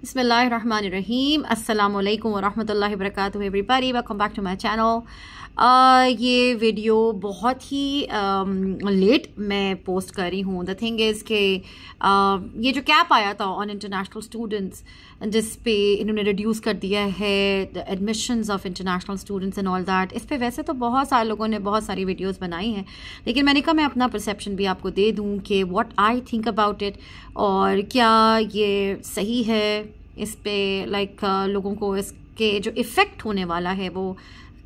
बिस्मिल्लाहिर्रहमानिर्रहीम अस्सलामुअलैकुम वरहमतुल्लाहि वबरकातुहू everybody, welcome back to my channel. ये वीडियो बहुत ही लेट मैं पोस्ट कर रही हूँ। द थिंग इज़ कि ये जो कैप आया था ऑन इंटरनेशनल स्टूडेंट्स, जिस पे इन्होंने रिड्यूस कर दिया है the admissions of international students and all that, इस पे वैसे तो बहुत सारे लोगों ने बहुत सारी वीडियोस बनाई हैं, लेकिन मैंने कहा मैं अपना परसेप्शन भी आपको दे दूँ कि what I think about it, और क्या ये सही है। इस पे लोगों को इसके जो इफ़ेक्ट होने वाला है वो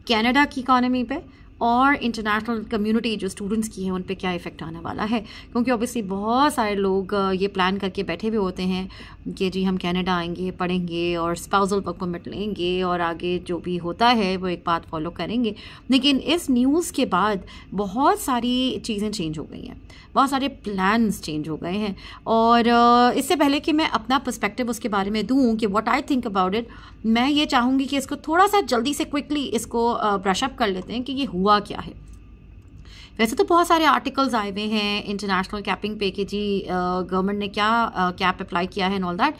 कनाडा की इकॉनमी पे और इंटरनेशनल कम्युनिटी जो स्टूडेंट्स की है उन पे क्या इफ़ेक्ट आने वाला है। क्योंकि ऑब्वियसली बहुत सारे लोग ये प्लान करके बैठे हुए होते हैं कि जी हम कनाडा आएंगे, पढ़ेंगे और स्पाउसल वर्क परमिट लेंगे और आगे जो भी होता है वो एक बात फॉलो करेंगे। लेकिन इस न्यूज़ के बाद बहुत सारी चीज़ें चेंज हो गई हैं, बहुत सारे प्लान्स चेंज हो गए हैं। और इससे पहले कि मैं अपना पर्सपेक्टिव उसके बारे में दूँ कि what I think about it, मैं ये चाहूँगी कि इसको थोड़ा सा जल्दी से क्विकली इसको ब्रश अप कर लेते हैं कि ये हुआ क्या है। वैसे तो बहुत सारे आर्टिकल्स आए हुए हैं इंटरनेशनल कैपिंग पे कि जी गवर्नमेंट ने क्या कैप अप्लाई किया है एंड ऑल दैट।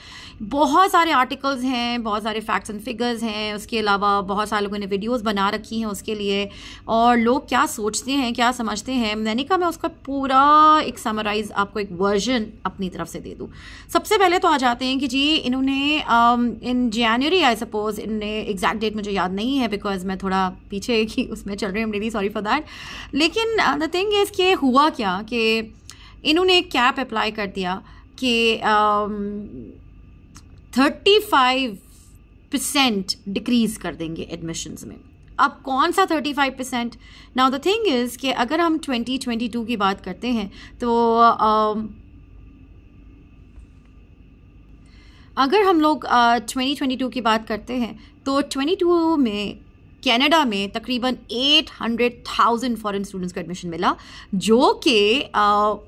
बहुत सारे आर्टिकल्स हैं, बहुत सारे फैक्ट्स एंड फिगर्स हैं, उसके अलावा बहुत सारे लोगों ने वीडियोस बना रखी हैं उसके लिए, और लोग क्या सोचते हैं, क्या समझते हैं। मैंने कहा मैं उसका पूरा एक समराइज आपको एक वर्जन अपनी तरफ से दे दूँ। सबसे पहले तो आ जाते हैं कि जी इन्होंने इन जनवरी आई सपोज, इनने एग्जैक्ट डेट मुझे याद नहीं है बिकॉज मैं थोड़ा पीछे की उसमें चल रही हूँ, रियली सॉरी फॉर दैट। लेकिन द थिंग इज़ कि हुआ क्या कि इन्होंने एक कैप अप्लाई कर दिया कि 35% डिक्रीज़ कर देंगे एडमिशन्स में। अब कौन सा 35%? नाउ द थिंग इज़ कि अगर हम 2022 की बात करते हैं तो अगर हम लोग 2022 की बात करते हैं तो 22 में कनाडा में तकरीबन 800,000 फॉरेन स्टूडेंट्स को एडमिशन मिला, जो कि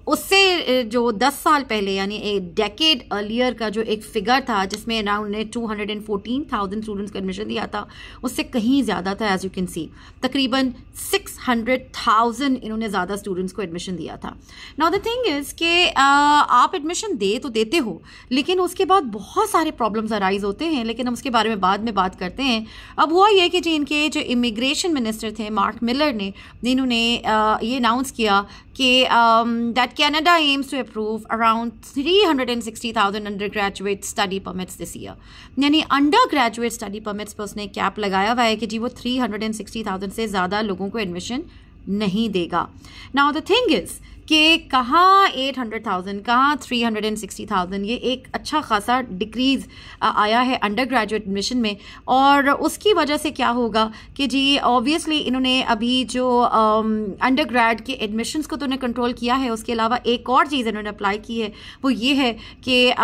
उससे जो 10 साल पहले यानी एक डेकेड अर्लियर का जो एक फिगर था जिसमें अराउंड ने 214,000 स्टूडेंट्स को एडमिशन दिया था, उससे कहीं ज़्यादा था। एज यू कैन सी तकरीबन 600,000 इन्होंने ज़्यादा स्टूडेंट्स को एडमिशन दिया था। नाउ द थिंग इज़ कि आप एडमिशन दे तो देते हो, लेकिन उसके बाद बहुत सारे प्रॉब्लम्स अराइज होते हैं, लेकिन हम उसके बारे में बाद में बात करते हैं। अब हुआ ये कि जी इनके जो इमिग्रेशन मिनिस्टर थे मार्क मिलर ने, इन्होंने ये अनाउंस किया कि that Canada aims to approve around 360,000 undergraduate study permits this year. यानी अंडर ग्रेजुएट स्टडी परमिट्स पर उसने कैप लगाया हुआ है कि जी वो 360,000 से ज़्यादा लोगों को एडमिशन नहीं देगा। नाउ द थिंग इज़ कि कहाँ 800,000 कहाँ 360,000, ये एक अच्छा खासा डिक्रीज़ आया है अंडर ग्रेजुएट एडमिशन में। और उसकी वजह से क्या होगा कि जी ऑब्वियसली इन्होंने अभी जो अंडर ग्रेड के एडमिशन्स को तो उन्हें कंट्रोल किया है, उसके अलावा एक और चीज़ इन्होंने अप्लाई की है, वो ये है कि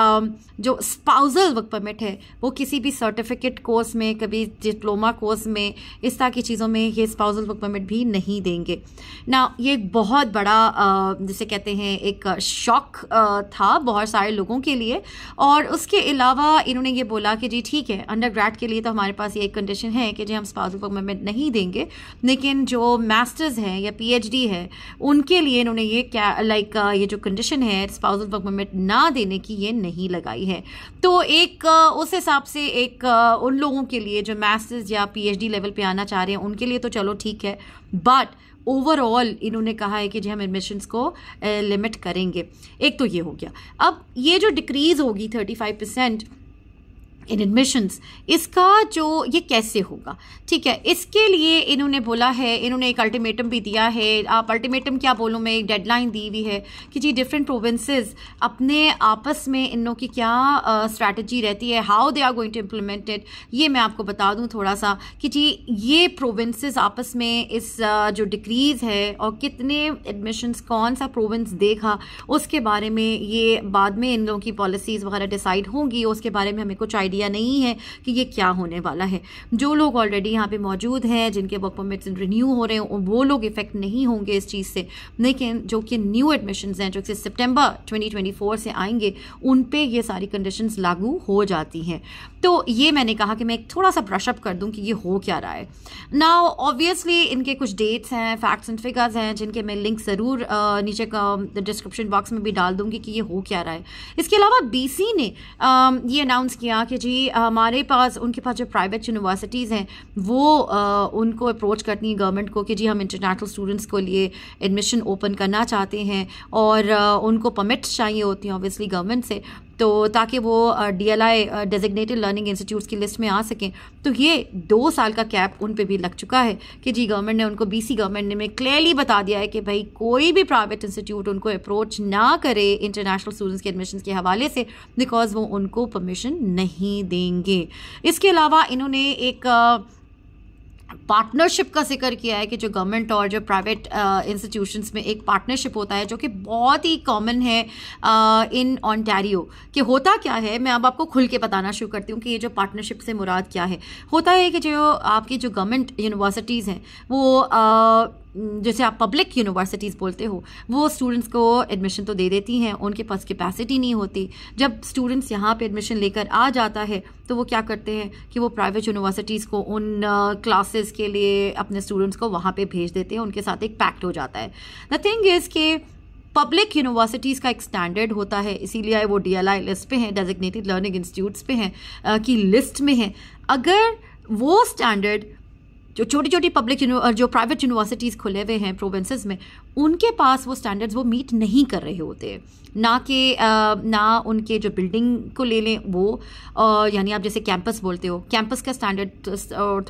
जो स्पाउसल वर्क परमिट है वो किसी भी सर्टिफिकेट कोर्स में, कभी डिप्लोमा कोर्स में, इस तरह की चीज़ों में ये स्पाउसल वर्क परमिट भी नहीं देंगे ना। ये एक बहुत बड़ा जिसे कहते हैं एक शॉक था बहुत सारे लोगों के लिए। और उसके अलावा इन्होंने ये बोला कि जी ठीक है, अंडर ग्रेड के लिए तो हमारे पास ये एक कंडीशन है कि जी हम स्पाउसल वर्क परमिट नहीं देंगे, लेकिन जो मास्टर्स हैं या PhD है उनके लिए इन्होंने ये क्या ये जो कंडीशन है स्पाउसल वर्क परमिट ना देने की ये नहीं लगाई है। तो एक उस हिसाब से एक उन लोगों के लिए जो मास्टर्स या PhD लेवल पे आना चाह रहे हैं उनके लिए तो चलो ठीक है, बट ओवरऑल इन्होंने कहा है कि जी हम एडमिशन्स को लिमिट करेंगे। एक तो ये हो गया। अब ये जो डिक्रीज़ होगी 35% इन एडमिशन्स, इसका जो ये कैसे होगा, ठीक है, इसके लिए इन्होंने बोला है, इन्होंने एक अल्टीमेटम भी दिया है। आप अल्टीमेटम क्या बोलूँ मैं, एक डेडलाइन दी हुई है कि जी डिफरेंट प्रोविंसेस अपने आपस में इन लोगों की क्या स्ट्रैटेजी रहती है, how they are going to implement it. ये मैं आपको बता दूँ थोड़ा सा कि जी ये प्रोविंसेस आपस में इस जो डिक्रीज़ है और कितने एडमिशन्स कौन सा प्रोविंस देगा उसके बारे में ये बाद में इन लोगों की पॉलिसीज़ वगैरह डिसाइड होंगी, उसके बारे में हमें कुछ आइडिया आइडिया नहीं है कि ये क्या होने वाला है। जो लोग ऑलरेडी यहाँ पे मौजूद हैं, जिनके वर्क परमिट्स रिन्यू हो रहे हैं, वो लोग इफेक्ट नहीं होंगे इस चीज़ से, लेकिन जो कि न्यू एडमिशन्स हैं जो कि सितंबर 2024 से आएंगे, उन पे ये सारी कंडीशंस लागू हो जाती हैं। तो ये मैंने कहा कि मैं एक थोड़ा सा ब्रशअप कर दूं कि ये हो क्या रहा है। नाउ ऑब्वियसली इनके कुछ डेट्स हैं, फैक्ट्स एंड फिगर्स हैं, जिनके मैं लिंक ज़रूर नीचे डिस्क्रिप्शन बॉक्स में भी डाल दूंगी कि ये हो क्या रहा है। इसके अलावा BC ने ये अनाउंस किया कि जी हमारे पास, उनके पास जो प्राइवेट यूनिवर्सिटीज़ हैं वो उनको अप्रोच करती हैं गवर्नमेंट को कि जी हम इंटरनेशनल स्टूडेंट्स को लिए एडमिशन ओपन करना चाहते हैं, और उनको परमिट्स चाहिए होती हैं ऑब्वियसली गवर्नमेंट से, तो ताकि वो DLI डेजिग्नेटेड लर्निंग इंस्टीट्यूट्स की लिस्ट में आ सकें। तो ये 2 साल का कैप उन पे भी लग चुका है कि जी गवर्नमेंट ने उनको, BC गवर्नमेंट ने क्लियरली बता दिया है कि भाई कोई भी प्राइवेट इंस्टीट्यूट उनको अप्रोच ना करे इंटरनेशनल स्टूडेंट्स के एडमिशन के हवाले से, बिकॉज वो उनको परमिशन नहीं देंगे। इसके अलावा इन्होंने एक पार्टनरशिप का जिक्र किया है कि जो गवर्नमेंट और जो प्राइवेट इंस्टीट्यूशंस में एक पार्टनरशिप होता है, जो कि बहुत ही कॉमन है इन ऑन्टारियो। कि होता क्या है, मैं अब आपको खुल के बताना शुरू करती हूँ कि ये जो पार्टनरशिप से मुराद क्या है। होता है कि जो आपकी जो गवर्नमेंट यूनिवर्सिटीज़ हैं वो जैसे आप पब्लिक यूनिवर्सिटीज़ बोलते हो, वो स्टूडेंट्स को एडमिशन तो दे देती हैं, उनके पास कैपेसिटी नहीं होती। जब स्टूडेंट्स यहाँ पे एडमिशन लेकर आ जाता है तो वो क्या करते हैं कि वो प्राइवेट यूनिवर्सिटीज़ को उन क्लासेस के लिए अपने स्टूडेंट्स को वहाँ पे भेज देते हैं, उनके साथ एक पैक्ट हो जाता है। द थिंग इज़ कि पब्लिक यूनिवर्सिटीज़ का एक स्टैंडर्ड होता है, इसीलिए वो DLI लिस्ट पे हैं, डेजिग्नेटेड लर्निंग इंस्टीट्यूट्स पे हैं की लिस्ट में हैं। अगर वो स्टैंडर्ड जो छोटी छोटी पब्लिक जो प्राइवेट यूनिवर्सिटीज़ खुले हुए हैं प्रोविंसेस में, उनके पास वो स्टैंडर्ड्स वो मीट नहीं कर रहे होते हैं, ना उनके जो बिल्डिंग को ले लें वो, यानी आप जैसे कैंपस बोलते हो, कैंपस का स्टैंडर्ड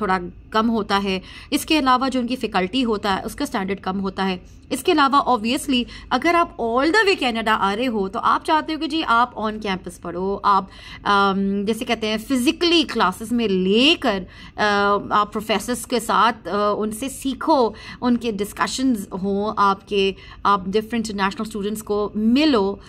थोड़ा कम होता है। इसके अलावा जो उनकी फैकल्टी होता है उसका स्टैंडर्ड कम होता है। इसके अलावा ऑब्वियसली अगर आप ऑल द वे कनाडा आ रहे हो तो आप चाहते हो कि जी आप ऑन कैंपस पढ़ो, आप जैसे कहते हैं फिजिकली क्लासेस में लेकर आप प्रोफेसर्स के साथ उनसे सीखो, उनके डिस्कशंस हों, आप डिफरेंट इंटरनेशनल स्टूडेंट्स को मिलो,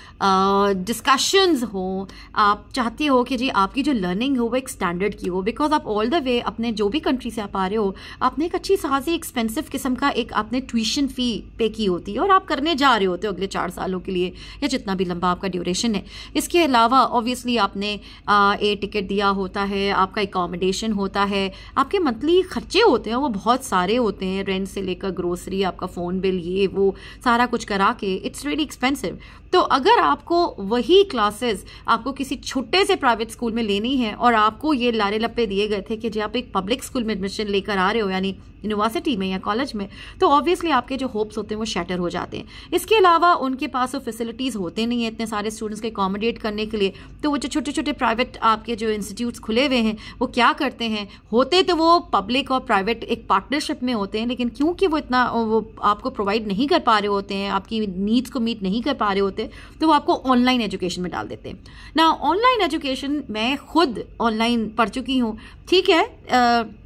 डिस्कशंस हों। आप चाहते हो कि जी आपकी जो लर्निंग हो वो एक स्टैंडर्ड की हो, बिकॉज आप ऑल द वे अपने जो भी कंट्री से आप आ रहे हो, आपने एक अच्छी खासी एक्सपेंसिव किस्म का एक आपने ट्यूशन फ़ी पे की होती है और आप करने जा रहे होते हो अगले 4 सालों के लिए, या जितना भी लंबा आपका ड्यूरेशन है। इसके अलावा ऑब्वियसली आपने एयर टिकट दिया होता है, आपका एकोमोडेशन होता है, आपके मंथली खर्चे होते हैं वो बहुत सारे होते हैं, रेंट से लेकर ग्रोसरी, आपका फ़ोन बिल, ये वो सारा कुछ करा के इट्स रियली एक्सपेंसिव। तो अगर आपको वही क्लासेस आपको किसी छोटे से प्राइवेट स्कूल में लेनी है और आपको ये लारे लप्पे दिए गए थे कि जब आप एक पब्लिक स्कूल में एडमिशन लेकर आ रहे हो, यानी यूनिवर्सिटी में या कॉलेज में, तो ऑब्वियसली आपके जो होप्स होते हैं वो शैटर हो जाते हैं। इसके अलावा उनके पास वो फैसिलिटीज़ होते नहीं हैं इतने सारे स्टूडेंट्स को एकोमोडेट करने के लिए। तो वो जो छोटे छोटे प्राइवेट आपके जो इंस्टीट्यूट्स खुले हुए हैं वो क्या करते हैं, होते तो वो पब्लिक और प्राइवेट एक पार्टनरशिप में होते हैं, लेकिन क्योंकि वो इतना वो आपको प्रोवाइड नहीं कर पा रहे होते हैं, आपकी नीड्स को मीट नहीं कर पा रहे होते, तो वो आपको ऑनलाइन एजुकेशन में डाल देते हैं ना। ऑनलाइन एजुकेशन मैं खुद ऑनलाइन पढ़ चुकी हूँ, ठीक है।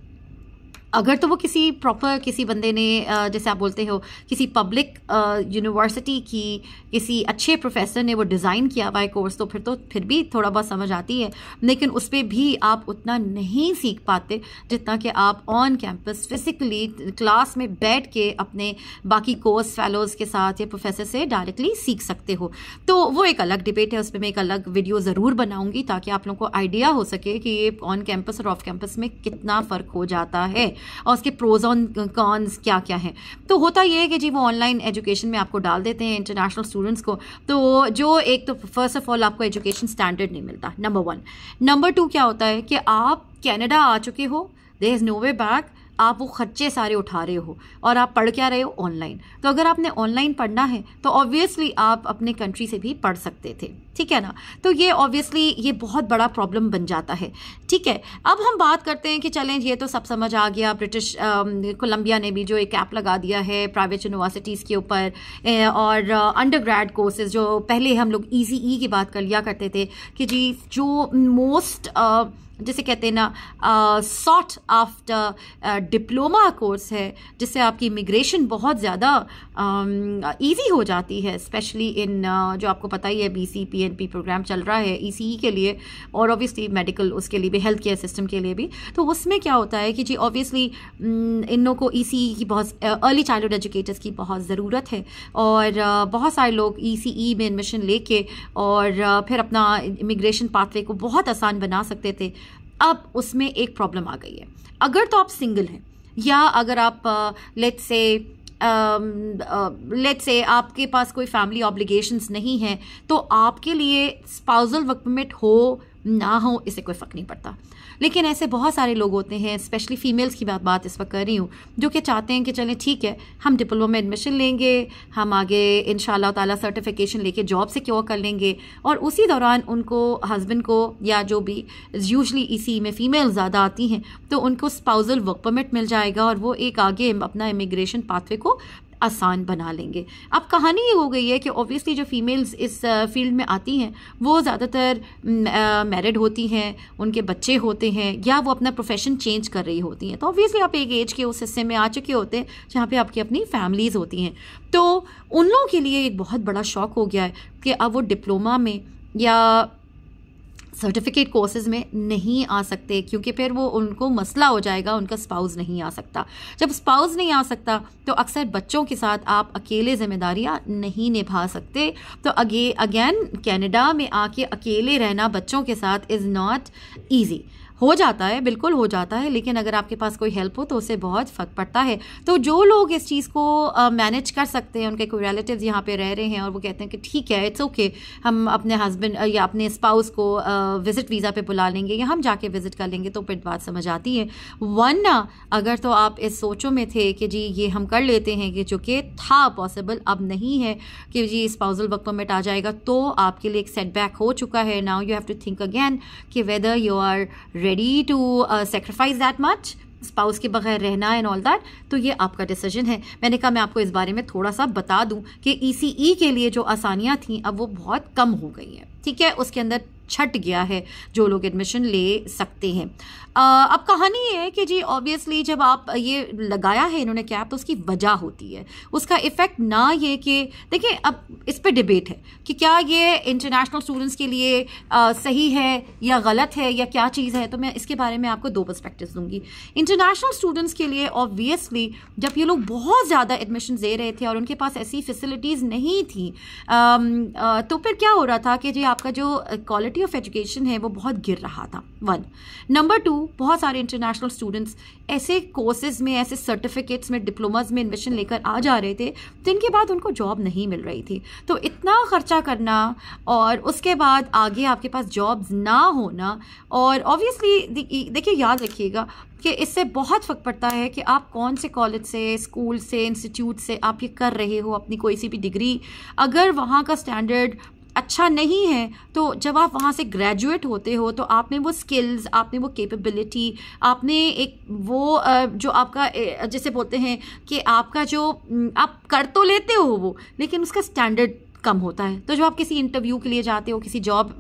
अगर तो वो किसी प्रॉपर किसी बंदे ने जैसे आप बोलते हो किसी पब्लिक यूनिवर्सिटी की किसी अच्छे प्रोफेसर ने वो डिज़ाइन किया हुआ है कोर्स, तो फिर भी थोड़ा बहुत समझ आती है, लेकिन उस पर भी आप उतना नहीं सीख पाते जितना कि आप ऑन कैंपस फिजिकली क्लास में बैठ के अपने बाकी कोर्स फेलोज़ के साथ या प्रोफेसर से डायरेक्टली सीख सकते हो। तो वो एक अलग डिबेट है, उस पर मैं एक अलग वीडियो ज़रूर बनाऊंगी ताकि आप लोगों को आइडिया हो सके कि ये ऑन कैंपस और ऑफ कैंपस में कितना फ़र्क हो जाता है और उसके प्रोज और कॉन्स क्या क्या हैं। तो होता ये है कि जी वो ऑनलाइन एजुकेशन में आपको डाल देते हैं इंटरनेशनल स्टूडेंट्स को, तो जो एक तो फर्स्ट ऑफ ऑल आपको एजुकेशन स्टैंडर्ड नहीं मिलता, नंबर 1। नंबर 2 क्या होता है कि आप कनाडा आ चुके हो, there is no way back, आप वो खर्चे सारे उठा रहे हो और आप पढ़ क्या रहे हो, ऑनलाइन। तो अगर आपने ऑनलाइन पढ़ना है तो ऑब्वियसली आप अपने कंट्री से भी पढ़ सकते थे, ठीक है ना। तो ये ऑब्वियसली ये बहुत बड़ा प्रॉब्लम बन जाता है, ठीक है। अब हम बात करते हैं कि चलें ये तो सब समझ आ गया, ब्रिटिश कोलंबिया ने भी जो एक कैप लगा दिया है प्राइवेट यूनिवर्सिटीज़ के ऊपर, और अंडर ग्रेड कोर्सेज जो पहले हम लोग ECE की बात कर लिया करते थे कि जी जो मोस्ट जिसे कहते हैं ना सॉट आफ्टर डिप्लोमा कोर्स है, जिससे आपकी इमिग्रेशन बहुत ज़्यादा ईजी हो जाती है, स्पेशली इन जो आपको पता ही है BC PNP प्रोग्राम चल रहा है ECE के लिए और ऑब्वियसली मेडिकल उसके लिए भी, हेल्थ केयर सिस्टम के लिए भी। तो उसमें क्या होता है कि जी ऑब्वियसली इन लोगों को ECE की बहुत, अर्ली चाइल्डहुड एजुकेटर्स की बहुत ज़रूरत है और बहुत सारे लोग ECE में एडमिशन लेके और फिर अपना इमिग्रेशन पाथवे को बहुत आसान बना सकते थे। अब उसमें एक प्रॉब्लम आ गई है। अगर तो आप सिंगल हैं या अगर आप लेट्स से आपके पास कोई फैमिली ऑब्लिगेशंस नहीं है तो आपके लिए स्पाउसल वर्क परमिट हो ना हो इससे कोई फ़र्क नहीं पड़ता। लेकिन ऐसे बहुत सारे लोग होते हैं, स्पेशली फीमेल्स की बात इस वक्त कर रही हूँ, जो कि चाहते हैं कि चलें ठीक है हम डिप्लोमा में एडमिशन लेंगे, हम आगे इंशाल्लाह ताला सर्टिफिकेशन लेके जॉब सिक्योर कर लेंगे और उसी दौरान उनको हस्बैंड को या जो भी यूजली ECE में फ़ीमेल ज़्यादा आती हैं तो उनको स्पाउसल वर्क परमिट मिल जाएगा और वो एक आगे अपना इमिग्रेशन पाथवे को आसान बना लेंगे। अब कहानी ये हो गई है कि ऑब्वियसली जो फीमेल्स इस फील्ड में आती हैं वो ज़्यादातर मैरिड होती हैं, उनके बच्चे होते हैं या वो अपना प्रोफेशन चेंज कर रही होती हैं। तो ऑब्वियसली आप एक एज के उस हिस्से में आ चुके होते हैं जहाँ पे आपकी अपनी फैमिलीज़ होती हैं। तो उन लोगों के लिए एक बहुत बड़ा शौक हो गया है कि अब वो डिप्लोमा में या सर्टिफिकेट कोर्सेज में नहीं आ सकते क्योंकि फिर वो उनको मसला हो जाएगा, उनका स्पाउस नहीं आ सकता। जब स्पाउस नहीं आ सकता तो अक्सर बच्चों के साथ आप अकेले जिम्मेदारियां नहीं निभा सकते। तो अगेन कनाडा में आके अकेले रहना बच्चों के साथ इज़ नॉट ईजी। हो जाता है, बिल्कुल हो जाता है, लेकिन अगर आपके पास कोई हेल्प हो तो उससे बहुत फ़र्क पड़ता है। तो जो लोग इस चीज़ को मैनेज कर सकते हैं, उनके कोई रिलेटिव्स यहाँ पे रह रहे हैं और वो कहते हैं कि ठीक है इट्स ओके, हम अपने हस्बैंड या अपने स्पाउस को विज़िट वीज़ा पे बुला लेंगे या हम जाके विज़िट कर लेंगे, तो फिर बात समझ आती है। वरना अगर तो आप इस सोचों में थे कि जी ये हम कर लेते हैं, कि जो कि था पॉसिबल, अब नहीं है कि जी स्पाउसल वर्क परमिट आ जाएगा, तो आपके लिए एक सेटबैक हो चुका है। Now you have to think again कि whether you are ready to sacrifice that much, spouse के बगैर रहना एंड ऑल दैट। तो ये आपका डिसीजन है। मैंने कहा मैं आपको इस बारे में थोड़ा सा बता दूं कि ECE के लिए जो आसानियां थी अब वो बहुत कम हो गई हैं, ठीक है, उसके अंदर छट गया है जो लोग एडमिशन ले सकते हैं। अब कहानी ये है कि जी ऑब्वियसली जब आप ये लगाया है इन्होंने कैप तो उसकी वजह होती है, उसका इफ़ेक्ट ना ये कि देखिए अब इस पे डिबेट है कि क्या ये इंटरनेशनल स्टूडेंट्स के लिए सही है या गलत है या क्या चीज़ है। तो मैं इसके बारे में आपको दो पर्सपेक्टिव्स दूंगी। इंटरनेशनल स्टूडेंट्स के लिए ऑब्वियसली जब ये लोग बहुत ज़्यादा एडमिशन दे रहे थे और उनके पास ऐसी फैसिलिटीज़ नहीं थी तो फिर क्या हो रहा था कि जी आपका जो क्वालिटी ऑफ एजुकेशन है वो बहुत गिर रहा था, 1। नंबर 2, बहुत सारे इंटरनेशनल स्टूडेंट्स ऐसे कोर्सेज में, ऐसे सर्टिफिकेट्स में, डिप्लोमाज में एडमिशन लेकर आ जा रहे थे जिनके बाद उनको जॉब नहीं मिल रही थी। तो इतना खर्चा करना और उसके बाद आगे आपके पास जॉब्स ना होना, और ऑब्वियसली देखिए याद रखिएगा कि इससे बहुत फ़र्क पड़ता है कि आप कौन से कॉलेज से, स्कूल से, इंस्टीट्यूट से आप ये कर रहे हो अपनी कोई सी भी डिग्री। अगर वहाँ का स्टैंडर्ड अच्छा नहीं है तो जब आप वहाँ से ग्रेजुएट होते हो तो आपने वो स्किल्स, आपने वो कैपेबिलिटी, आपने एक वो जो आपका जैसे बोलते हैं कि आपका जो आप कर तो लेते हो वो, लेकिन उसका स्टैंडर्ड कम होता है। तो जब आप किसी इंटरव्यू के लिए जाते हो, किसी जॉब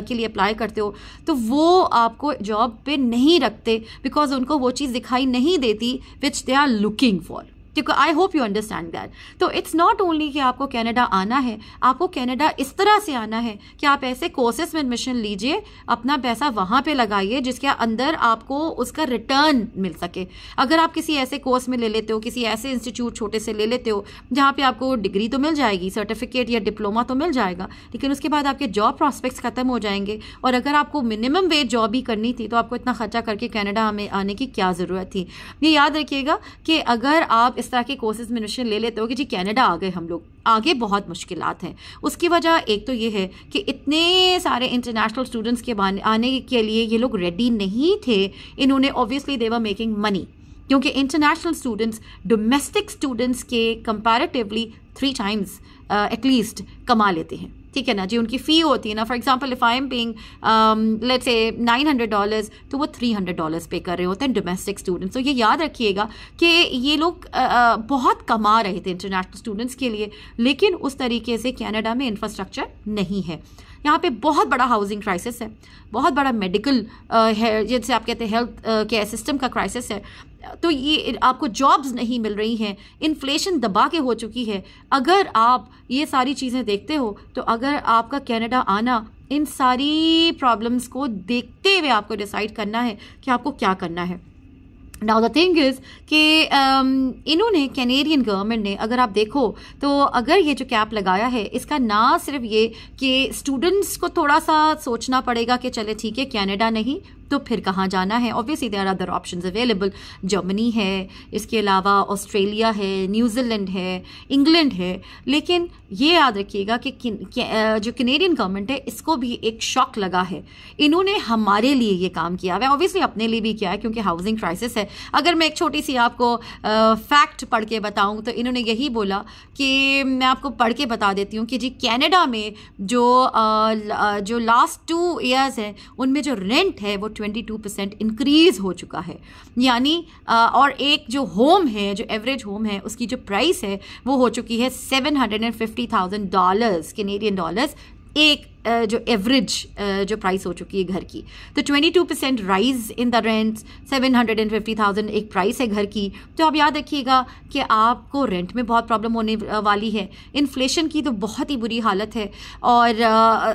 के लिए अप्लाई करते हो, तो वो आपको जॉब पे नहीं रखते बिकॉज उनको वो चीज़ दिखाई नहीं देती विच दे आर लुकिंग फॉर। क्योंकि I hope you understand that. तो इट्स नॉट ओनली कि आपको कनाडा आना है, आपको कनाडा इस तरह से आना है कि आप ऐसे कोर्सेज में एडमिशन लीजिए, अपना पैसा वहाँ पे लगाइए जिसके अंदर आपको उसका रिटर्न मिल सके। अगर आप किसी ऐसे कोर्स में ले लेते हो, किसी ऐसे इंस्टीट्यूट छोटे से ले लेते हो जहाँ पे आपको डिग्री तो मिल जाएगी, सर्टिफिकेट या डिप्लोमा तो मिल जाएगा, लेकिन उसके बाद आपके जॉब प्रॉस्पेक्ट्स ख़त्म हो जाएंगे। और अगर आपको मिनिमम वेज जॉब ही करनी थी तो आपको इतना खर्चा करके कनाडा में आने की क्या ज़रूरत थी। ये याद रखिएगा कि अगर आप इस तरह के कोर्सेज में एडमिशन ले लेते हो कि जी कनाडा आ गए हम लोग, आगे बहुत मुश्किलात हैं। उसकी वजह एक तो ये है कि इतने सारे इंटरनेशनल स्टूडेंट्स के आने के लिए ये लोग रेडी नहीं थे। इन्होंने obviously they were making money, क्योंकि इंटरनेशनल स्टूडेंट्स डोमेस्टिक स्टूडेंट्स के कंपैरेटिवली 3 टाइम्स एटलीस्ट कमा लेते हैं, ठीक है ना जी। उनकी फ़ी होती है ना, for example if I am paying let's say $900 तो वो $300 पे कर रहे होते हैं डोमेस्टिक स्टूडेंट्स। तो ये याद रखिएगा कि ये लोग बहुत कमा रहे थे इंटरनेशनल स्टूडेंट्स के लिए, लेकिन उस तरीके से कनाडा में इंफ्रास्ट्रक्चर नहीं है। यहाँ पे बहुत बड़ा हाउसिंग क्राइसिस है, बहुत बड़ा मेडिकल है, जैसे आप कहते हैं हेल्थ केयर सिस्टम का क्राइसिस है। तो ये आपको जॉब्स नहीं मिल रही हैं, इन्फ्लेशन दबा के हो चुकी है। अगर आप ये सारी चीज़ें देखते हो तो अगर आपका कनाडा आना, इन सारी प्रॉब्लम्स को देखते हुए आपको डिसाइड करना है कि आपको क्या करना है। नाउ द थिंग इज़ कि इन्होंने कैनेडियन गवर्नमेंट ने, अगर आप देखो तो अगर ये जो कैप लगाया है, इसका ना सिर्फ ये कि स्टूडेंट्स को थोड़ा सा सोचना पड़ेगा कि चले ठीक है कनाडा नहीं तो फिर कहाँ जाना है। Obviously there are other options available, Germany है, इसके अलावा ऑस्ट्रेलिया है, न्यूजीलैंड है, इंग्लैंड है। लेकिन ये याद रखिएगा कि जो कैनेडियन गवर्नमेंट है इसको भी एक शॉक लगा है। इन्होंने हमारे लिए ये काम किया है, ऑब्वियसली अपने लिए भी किया है क्योंकि हाउसिंग क्राइसिस है। अगर मैं एक छोटी सी आपको फैक्ट पढ़ के बताऊँ तो इन्होंने यही बोला कि मैं आपको पढ़ के बता देती हूँ कि जी कनाडा में जो लास्ट 2 ईयर्स हैं उनमें जो रेंट है वो 22% इंक्रीज हो चुका है। यानी और एक जो होम है, जो एवरेज होम है, उसकी जो प्राइस है वो हो चुकी है $750,000 कैनेडियन डॉलर्स, एक जो एवरेज जो प्राइस हो चुकी है घर की। तो 22% राइज इन द रेंट, 750,000 एक प्राइस है घर की। तो आप याद रखिएगा कि आपको रेंट में बहुत प्रॉब्लम होने वाली है। इन्फ्लेशन की तो बहुत ही बुरी हालत है, और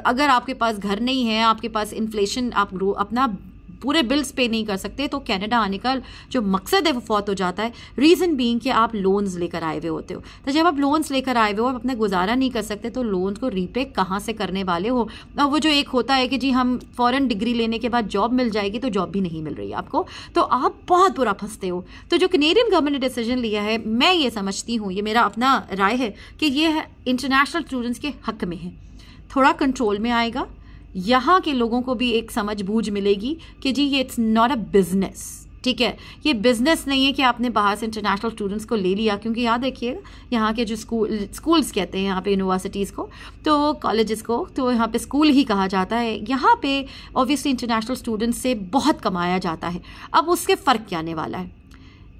अगर आपके पास घर नहीं है, आपके पास इन्फ्लेशन, आप अपना पूरे बिल्स पे नहीं कर सकते, तो कनाडा आने का जो मकसद है वो फौत हो जाता है। रीज़न बीइंग कि आप लोन्स लेकर आए हुए होते हो। तो जब आप लोन्स लेकर आए हुए हो, आप अपना गुजारा नहीं कर सकते, तो लोन्स को रीपे कहाँ से करने वाले हो। और वो जो एक होता है कि जी हम फ़ौरन डिग्री लेने के बाद जॉब मिल जाएगी, तो जॉब भी नहीं मिल रही आपको, तो आप बहुत बुरा फंसते हो। तो जो कैनेडियन गवर्नमेंट ने डिसीजन लिया है, मैं ये समझती हूँ, ये मेरा अपना राय है कि ये इंटरनेशनल स्टूडेंट्स के हक में है। थोड़ा कंट्रोल में आएगा, यहाँ के लोगों को भी एक समझ बूझ मिलेगी कि जी ये इट्स नॉट अ बिजनेस, ठीक है, ये बिजनेस नहीं है कि आपने बाहर से इंटरनेशनल स्टूडेंट्स को ले लिया। क्योंकि याद रखिएगा यहाँ के जो स्कूल्स कहते हैं यहाँ पे यूनिवर्सिटीज़ को, तो कॉलेजेस को, तो यहाँ पे स्कूल ही कहा जाता है। यहाँ पे ऑब्वियसली इंटरनेशनल स्टूडेंट्स से बहुत कमाया जाता है। अब उसके फ़र्क क्या आने वाला है,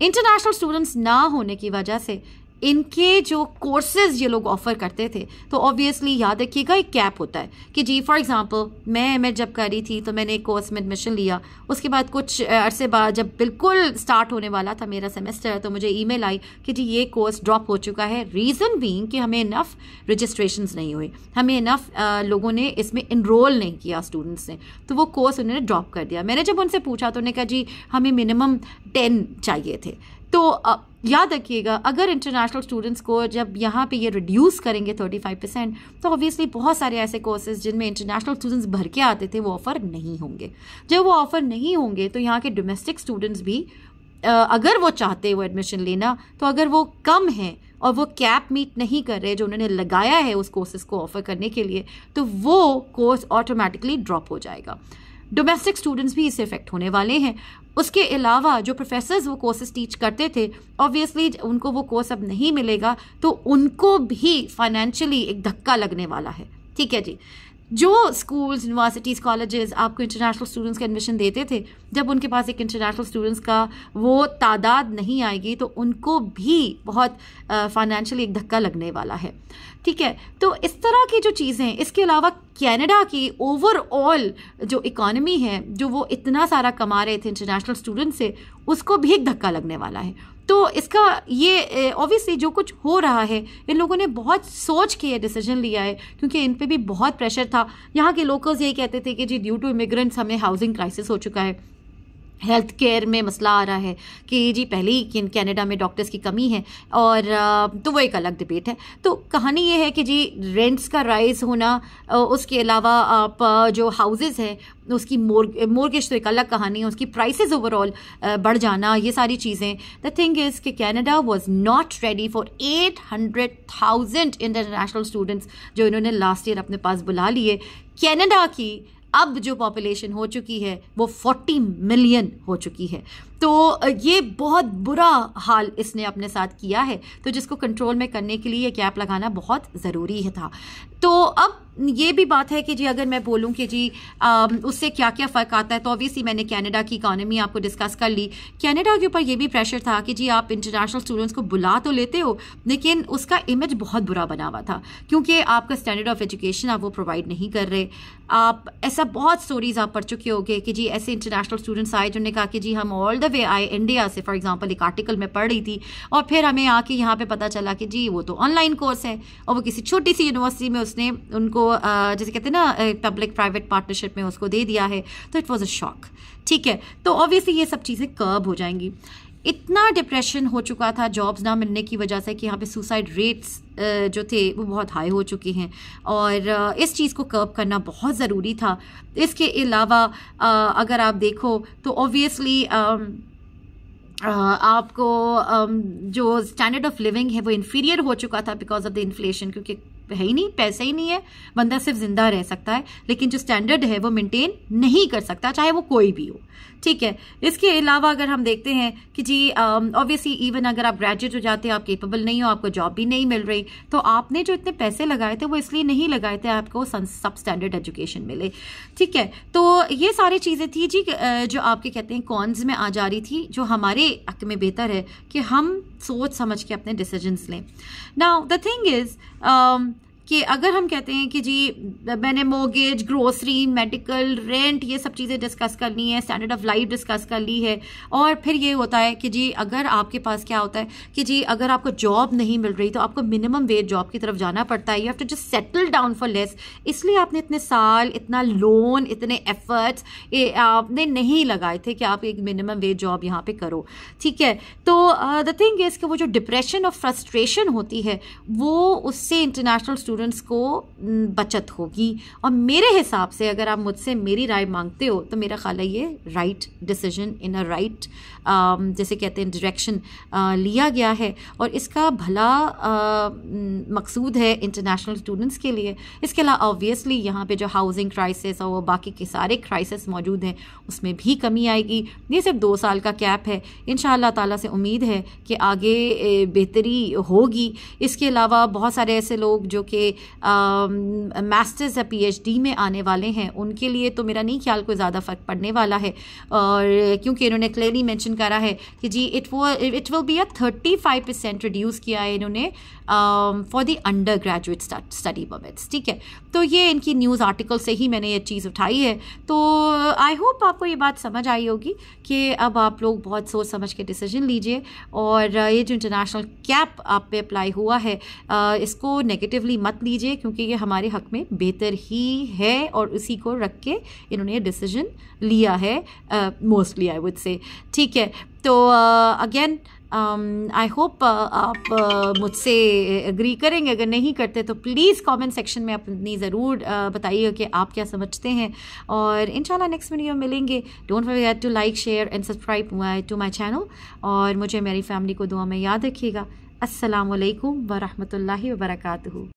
इंटरनेशनल स्टूडेंट्स ना होने की वजह से इनके जो कोर्सेज ये लोग ऑफ़र करते थे, तो ऑब्वियसली याद रखिएगा एक कैप होता है कि जी फॉर एग्जांपल मैं जब कर रही थी तो मैंने एक कोर्स में एडमिशन लिया, उसके बाद कुछ अरसे बाद जब बिल्कुल स्टार्ट होने वाला था मेरा सेमेस्टर, तो मुझे ईमेल आई कि जी ये कोर्स ड्रॉप हो चुका है। रीज़न बीइंग कि हमें इनफ रजिस्ट्रेशंस नहीं हुए, हमें इनफ लोगों ने इसमें इनरोल नहीं किया स्टूडेंट्स ने, तो वो कोर्स उन्होंने ड्रॉप कर दिया। मैंने जब उनसे पूछा तो उन्होंने कहा जी हमें मिनिमम 10 चाहिए थे। तो याद रखिएगा अगर इंटरनेशनल स्टूडेंट्स को जब यहाँ पे ये रिड्यूस करेंगे 35%, तो ऑब्वियसली बहुत सारे ऐसे कोर्सेज जिनमें इंटरनेशनल स्टूडेंट्स भर के आते थे वो ऑफ़र नहीं होंगे। जब वो ऑफ़र नहीं होंगे तो यहाँ के डोमेस्टिक स्टूडेंट्स भी अगर वो चाहते वो एडमिशन लेना, तो अगर वो कम हैं और वो कैप मीट नहीं कर रहे जो उन्होंने लगाया है उस कोर्सेज को ऑफ़र करने के लिए, तो वो कोर्स ऑटोमेटिकली ड्रॉप हो जाएगा। डोमेस्टिक स्टूडेंट्स भी इससे इफेक्ट होने वाले हैं। उसके अलावा जो प्रोफेसर्स वो कोर्सेज टीच करते थे, ऑब्वियसली उनको वो कोर्स अब नहीं मिलेगा, तो उनको भी फाइनेंशियली एक धक्का लगने वाला है। ठीक है जी, जो स्कूल्स, यूनिवर्सिटीज़, कॉलेजेस आपको इंटरनेशनल स्टूडेंट्स के एडमिशन देते थे, जब उनके पास एक इंटरनेशनल स्टूडेंट्स का वो तादाद नहीं आएगी तो उनको भी बहुत फाइनेंशियली एक धक्का लगने वाला है। ठीक है, तो इस तरह की जो चीज़ें हैं, इसके अलावा कनाडा की ओवरऑल जो इकॉनमी है, जो वो इतना सारा कमा रहे थे इंटरनेशनल स्टूडेंट से, उसको भी एक धक्का लगने वाला है। तो इसका ये ऑब्वियसली जो कुछ हो रहा है, इन लोगों ने बहुत सोच के ये डिसीजन लिया है, क्योंकि इन पे भी बहुत प्रेशर था। यहाँ के लोकल्स यही कहते थे कि जी ड्यू टू इमिग्रेंट्स हमें हाउसिंग क्राइसिस हो चुका है, हेल्थ केयर में मसला आ रहा है कि जी पहले ही कनाडा में डॉक्टर्स की कमी है, और तो वो एक अलग डिबेट है। तो कहानी ये है कि जी रेंट्स का राइज होना, उसके अलावा आप जो हाउसेस हैं उसकी मोर्गेज तो एक अलग कहानी है, उसकी प्राइसेस ओवरऑल बढ़ जाना, ये सारी चीज़ें। द थिंग इज़ कि Canada was not ready for 800,000 international students जो इन्होंने लास्ट ईयर अपने पास बुला लिए। कनाडा की अब जो पॉपुलेशन हो चुकी है वो 40 मिलियन हो चुकी है। तो ये बहुत बुरा हाल इसने अपने साथ किया है, तो जिसको कंट्रोल में करने के लिए ये कैप लगाना बहुत ज़रूरी था। तो अब ये भी बात है कि जी अगर मैं बोलूं कि जी उससे क्या क्या फ़र्क आता है, तो ऑब्वियसली मैंने कनाडा की इकॉनमी आपको डिस्कस कर ली। कनाडा के ऊपर ये भी प्रेशर था कि जी आप इंटरनेशनल स्टूडेंट्स को बुला तो लेते हो, लेकिन उसका इमेज बहुत बुरा बना हुआ था क्योंकि आपका स्टैंडर्ड ऑफ एजुकेशन आप वो प्रोवाइड नहीं कर रहे। आप ऐसा बहुत स्टोरीज आप पढ़ चुके होंगे कि जी ऐसे इंटरनेशनल स्टूडेंट्स आए जिन्होंने कहा कि जी हम ऑल द वे आए इंडिया से, फॉर एग्जांपल एक आर्टिकल में पढ़ रही थी, और फिर हमें आके यहाँ पे पता चला कि जी वो तो ऑनलाइन कोर्स है और वो किसी छोटी सी यूनिवर्सिटी में उसने उनको जैसे कहते हैं ना पब्लिक प्राइवेट पार्टनरशिप में उसको दे दिया है। तो इट वॉज अ शॉक। ठीक है, तो ऑब्वियसली ये सब चीज़ें कर्ब हो जाएंगी। इतना डिप्रेशन हो चुका था जॉब्स ना मिलने की वजह से कि यहाँ पे सुसाइड रेट्स जो थे वो बहुत हाई हो चुके हैं, और इस चीज़ को कर्ब करना बहुत ज़रूरी था। इसके अलावा अगर आप देखो तो ऑब्वियसली आपको जो स्टैंडर्ड ऑफ लिविंग है वो इन्फीरियर हो चुका था बिकॉज ऑफ द इन्फ्लेशन, क्योंकि है ही नहीं, पैसे ही नहीं है, बंदा सिर्फ जिंदा रह सकता है लेकिन जो स्टैंडर्ड है वो मेंटेन नहीं कर सकता, चाहे वो कोई भी हो। ठीक है, इसके अलावा अगर हम देखते हैं कि जी ऑब्वियसली इवन अगर आप ग्रेजुएट हो जाते हैं, आप केपेबल नहीं हो, आपको जॉब भी नहीं मिल रही, तो आपने जो इतने पैसे लगाए थे वो इसलिए नहीं लगाए थे आपको सब स्टैंडर्ड एजुकेशन मिले। ठीक है, तो ये सारी चीज़ें थी जी जो आपके कहते हैं कॉन्स में आ जा रही थी, जो हमारे हक में बेहतर है कि हम सोच समझ के अपने डिसीजंस लें। नाउ द थिंग इज़ कि अगर हम कहते हैं कि जी मैंने मोर्गेज, ग्रोसरी, मेडिकल, रेंट, ये सब चीज़ें डिस्कस कर ली हैं, स्टैंडर्ड ऑफ लाइफ डिस्कस कर ली है, और फिर ये होता है कि जी अगर आपके पास क्या होता है कि जी अगर आपको जॉब नहीं मिल रही तो आपको मिनिमम वेज जॉब की तरफ जाना पड़ता है। You have to just settle down for less, इसलिए आपने इतने साल, इतना लोन, इतने एफर्ट्स आपने नहीं लगाए थे कि आप एक मिनिमम वेज जॉब यहाँ पे करो। ठीक है, तो द थिंग इज़ कि वो जो डिप्रेशन और फ्रस्ट्रेशन होती है वो उससे इंटरनेशनल स्टूडेंट्स को बचत होगी। और मेरे हिसाब से अगर आप मुझसे मेरी राय मांगते हो तो मेरा ख्याल है ये right decision in a right जैसे कहते हैं डायरेक्शन लिया गया है, और इसका भला मकसूद है इंटरनेशनल स्टूडेंट्स के लिए। इसके अलावा ऑब्वियसली यहाँ पे जो हाउसिंग क्राइसिस और बाकी के सारे क्राइसिस मौजूद हैं उसमें भी कमी आएगी। ये सिर्फ 2 साल का कैप है, इंशाअल्लाह ताला से उम्मीद है कि आगे बेहतरी होगी। इसके अलावा बहुत सारे ऐसे लोग जो कि मास्टर्स या PhD में आने वाले हैं, उनके लिए तो मेरा नहीं ख्याल कोई ज़्यादा फ़र्क पड़ने वाला है, और क्योंकि इन्होंने क्लियरली मेंशन करा है कि जी इट विल बी 35% रिड्यूस किया है इन्होंने for the under graduate study permits. ठीक है, तो ये इनकी न्यूज़ आर्टिकल से ही मैंने ये चीज़ उठाई है। तो आई होप आपको ये बात समझ आई होगी कि अब आप लोग बहुत सोच समझ के डिसीजन लीजिए, और ये जो इंटरनेशनल कैप आप पे अप्लाई हुआ है इसको नेगेटिवली मत लीजिए, क्योंकि ये हमारे हक में बेहतर ही है और उसी को रख के इन्होंने ये डिसीजन लिया है मोस्टली आई वुड से। ठीक है, तो अगेन आई होप आप मुझसे एग्री करेंगे। अगर नहीं करते तो प्लीज़ कमेंट सेक्शन में अपनी ज़रूर बताइए कि आप क्या समझते हैं, और इंशाल्लाह नेक्स्ट वीडियो मिलेंगे। Don't forget to like, share and subscribe to my channel, और मुझे मेरी फैमिली को दुआ में याद रखिएगा। अस्सलामु अलैकुम व रहमतुल्लाहि व बरकातुहू।